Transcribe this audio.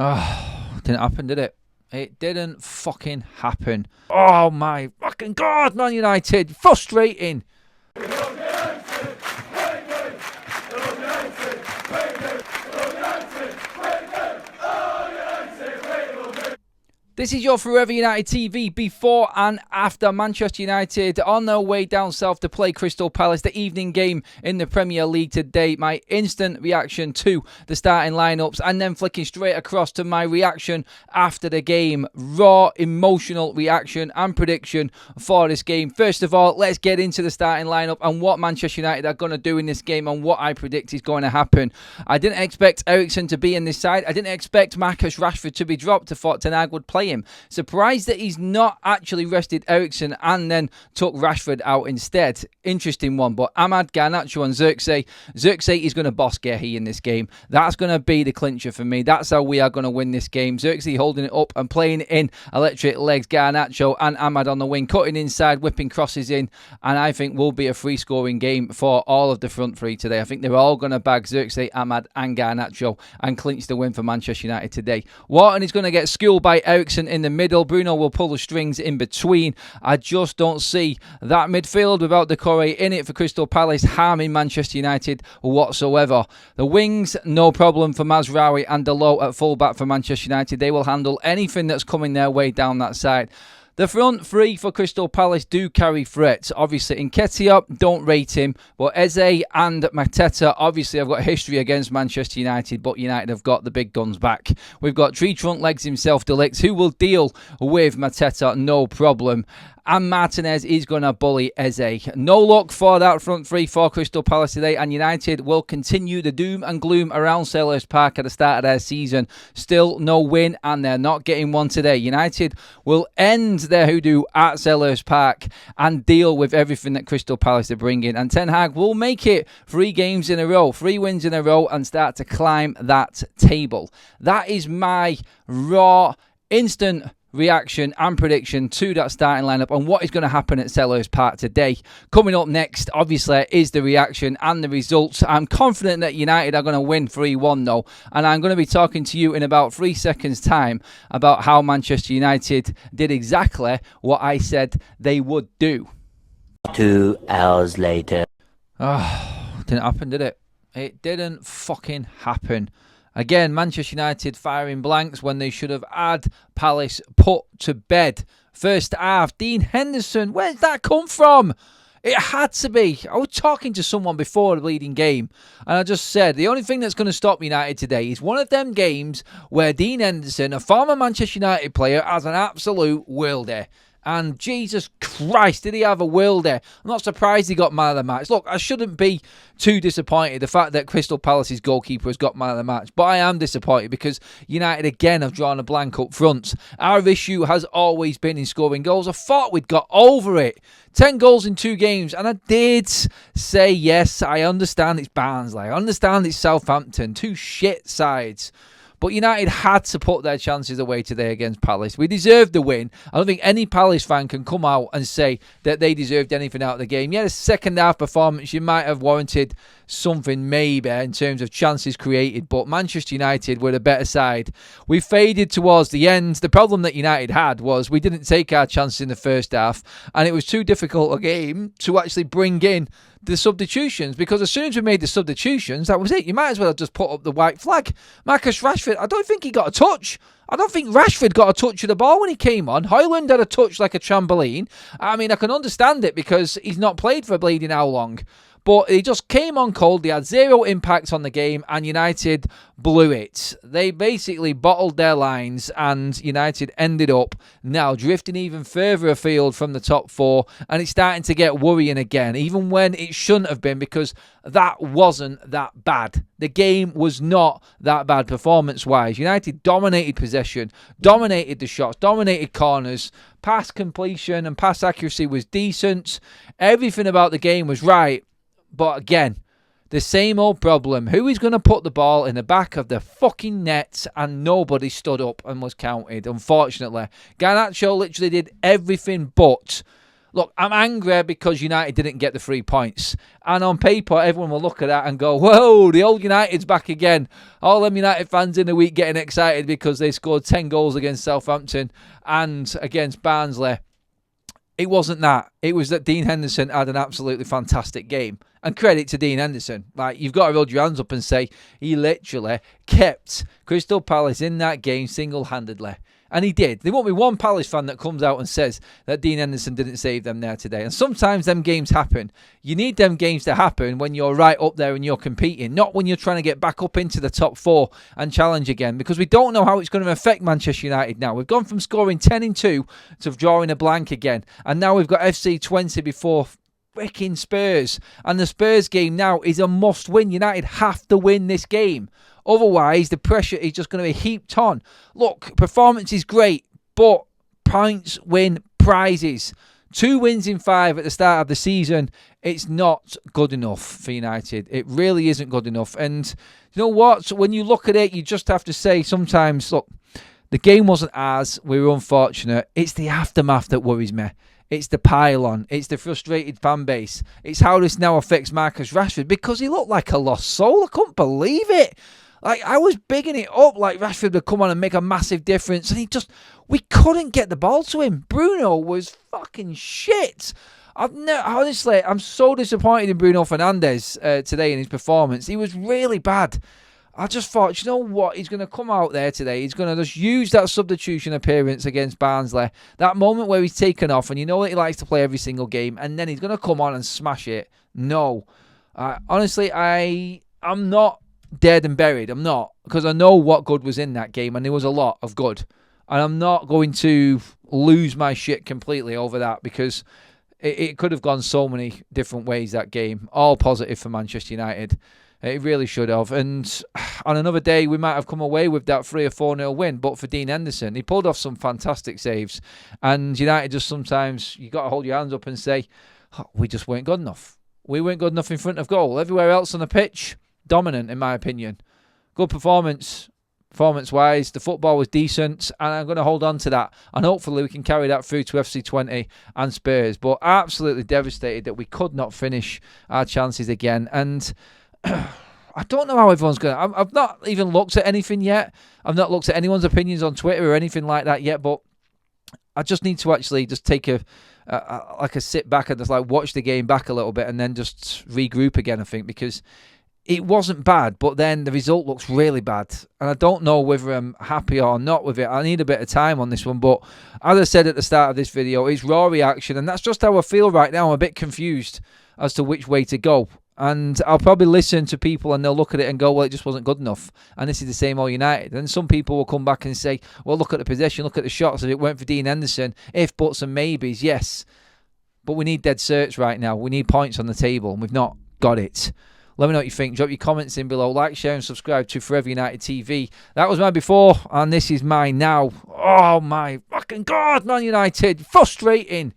Oh, didn't happen, did it? It didn't fucking happen. Oh my fucking God, Man United. Frustrating. This is your Forever United TV before and after Manchester United on their way down south to play Crystal Palace, the evening game in the Premier League today. My instant reaction to the starting lineups and then flicking straight across to my reaction after the game. Raw, emotional reaction and prediction for this game. First of all, let's get into the starting lineup and what Manchester United are going to do in this game and what I predict is going to happen. I didn't expect Eriksen to be in this side. I didn't expect Marcus Rashford to be dropped. I thought Ten Hag would play him. Surprised that he's not actually rested Eriksen and then took Rashford out instead. Interesting one, but Amad, Garnacho and Xerxes. Xerxes is going to boss Gehi in this game. That's going to be the clincher for me. That's how we are going to win this game. Xerxes holding it up and playing in electric legs. Garnacho and Amad on the wing, cutting inside, whipping crosses in, and I think will be a free scoring game for all of the front three today. I think they're all going to bag Xerxes, Amad and Garnacho and clinch the win for Manchester United today. Wharton is going to get schooled by Eriksen in the middle. Bruno will pull the strings in between. I just don't see that midfield without Decore in it for Crystal Palace harming Manchester United whatsoever. The wings, no problem for Mazraoui and Dalot at fullback for Manchester United. They will handle anything that's coming their way down that side. The front three for Crystal Palace do carry threats. Obviously, Nketiah, don't rate him. But Eze and Mateta, obviously, I've got history against Manchester United, but United have got the big guns back. We've got tree trunk legs himself, De Ligt, who will deal with Mateta, no problem. And Martinez is going to bully Eze. No luck for that front three for Crystal Palace today, and United will continue the doom and gloom around Selhurst Park at the start of their season. Still no win, and they're not getting one today. United will end their hoodoo at Selhurst Park and deal with everything that Crystal Palace are bringing. And Ten Hag will make it 3 games in a row, 3 wins in a row, and start to climb that table. That is my raw, instant reaction and prediction to that starting lineup and what is going to happen at Selhurst Park today. Coming up next, obviously, is the reaction and the results. I'm confident that United are going to win 3-1 though, and I'm going to be talking to you in about 3 seconds time about how Manchester United did exactly what I said they would do. 2 hours later. Didn't happen, did it? It didn't fucking happen. Again, Manchester United firing blanks when they should have had Palace put to bed. First half, Dean Henderson, where's that come from? It had to be. I was talking to someone before the bleeding game, and I just said, the only thing that's going to stop United today is one of them games where Dean Henderson, a former Manchester United player, has an absolute worldie. And Jesus Christ, did he have a worldie? I'm not surprised he got man of the match. Look, I shouldn't be too disappointed the fact that Crystal Palace's goalkeeper has got man of the match. But I am disappointed because United again have drawn a blank up front. Our issue has always been in scoring goals. I thought we'd got over it. 10 goals in 2 games. And I did say, yes, I understand it's Barnsley. I understand it's Southampton. 2 shit sides. But United had to put their chances away today against Palace. We deserved the win. I don't think any Palace fan can come out and say that they deserved anything out of the game. Yeah, the second half performance, you might have warranted something maybe in terms of chances created, but Manchester United were the better side. We faded towards the end. The problem that United had was we didn't take our chances in the first half, and it was too difficult a game to actually bring in the substitutions, because as soon as we made the substitutions, that was it. You might as well have just put up the white flag. Marcus Rashford, I don't think he got a touch. I don't think Rashford got a touch of the ball when he came on. Højlund had a touch like a trampoline. I mean, I can understand it because he's not played for bleeding how long. But he just came on cold. They had 0 impact on the game, and United blew it. They basically bottled their lines, and United ended up now drifting even further afield from the top 4, and it's starting to get worrying again, even when it shouldn't have been, because that wasn't that bad. The game was not that bad performance-wise. United dominated possession, dominated the shots, dominated corners. Pass completion and pass accuracy was decent. Everything about the game was right. But again, the same old problem. Who is going to put the ball in the back of the fucking net? And nobody stood up and was counted, unfortunately. Garnacho literally did everything but. Look, I'm angry because United didn't get the 3 points. And on paper, everyone will look at that and go, whoa, the old United's back again. All them United fans in the week getting excited because they scored 10 goals against Southampton and against Barnsley. It wasn't that. It was that Dean Henderson had an absolutely fantastic game. And credit to Dean Henderson. Like, you've got to hold your hands up and say he literally kept Crystal Palace in that game single-handedly. And he did. There won't be one Palace fan that comes out and says that Dean Henderson didn't save them there today. And sometimes them games happen. You need them games to happen when you're right up there and you're competing, not when you're trying to get back up into the top 4 and challenge again, because we don't know how it's going to affect Manchester United now. We've gone from scoring 10-2 to drawing a blank again. And now we've got FC 20 before freaking Spurs. And the Spurs game now is a must-win. United have to win this game. Otherwise, the pressure is just going to be heaped on. Look, performance is great, but points win prizes. 2 wins in 5 at the start of the season, it's not good enough for United. It really isn't good enough. And you know what? When you look at it, you just have to say sometimes, look, the game wasn't ours. We were unfortunate. It's the aftermath that worries me. It's the pile-on. It's the frustrated fan base. It's how this now affects Marcus Rashford, because he looked like a lost soul. I couldn't believe it. Like, I was bigging it up like Rashford would come on and make a massive difference, and we couldn't get the ball to him. Bruno was fucking shit. Honestly, I'm so disappointed in Bruno Fernandes today in his performance. He was really bad. I just thought, you know what? He's going to come out there today. He's going to just use that substitution appearance against Barnsley. That moment where he's taken off, and you know that he likes to play every single game, and then he's going to come on and smash it. No. Honestly, I'm not dead and buried. I'm not, because I know what good was in that game, and there was a lot of good. And I'm not going to lose my shit completely over that, because it could have gone so many different ways, that game. All positive for Manchester United. It really should have. And on another day, we might have come away with that 3 or 4-0 win. But for Dean Henderson, he pulled off some fantastic saves. And United just sometimes, you got to hold your hands up and say, oh, we just weren't good enough. We weren't good enough in front of goal. Everywhere else on the pitch, dominant in my opinion. Good performance-wise. The football was decent, and I'm going to hold on to that. And hopefully we can carry that through to FC 20 and Spurs. But absolutely devastated that we could not finish our chances again. And I don't know how everyone's going to... I've not even looked at anything yet. I've not looked at anyone's opinions on Twitter or anything like that yet, but I just need to actually just take a sit back and just like watch the game back a little bit and then just regroup again, I think, because it wasn't bad, but then the result looks really bad. And I don't know whether I'm happy or not with it. I need a bit of time on this one, but as I said at the start of this video, it's raw reaction, and that's just how I feel right now. I'm a bit confused as to which way to go. And I'll probably listen to people and they'll look at it and go, well, it just wasn't good enough. And this is the same all United. And some people will come back and say, well, look at the possession, look at the shots. If it weren't for Dean Henderson, if, buts and maybes, yes. But we need dead certs right now. We need points on the table, and we've not got it. Let me know what you think. Drop your comments in below. Like, share and subscribe to Forever United TV. That was mine before, and this is mine now. Oh my fucking God, Man United. Frustrating.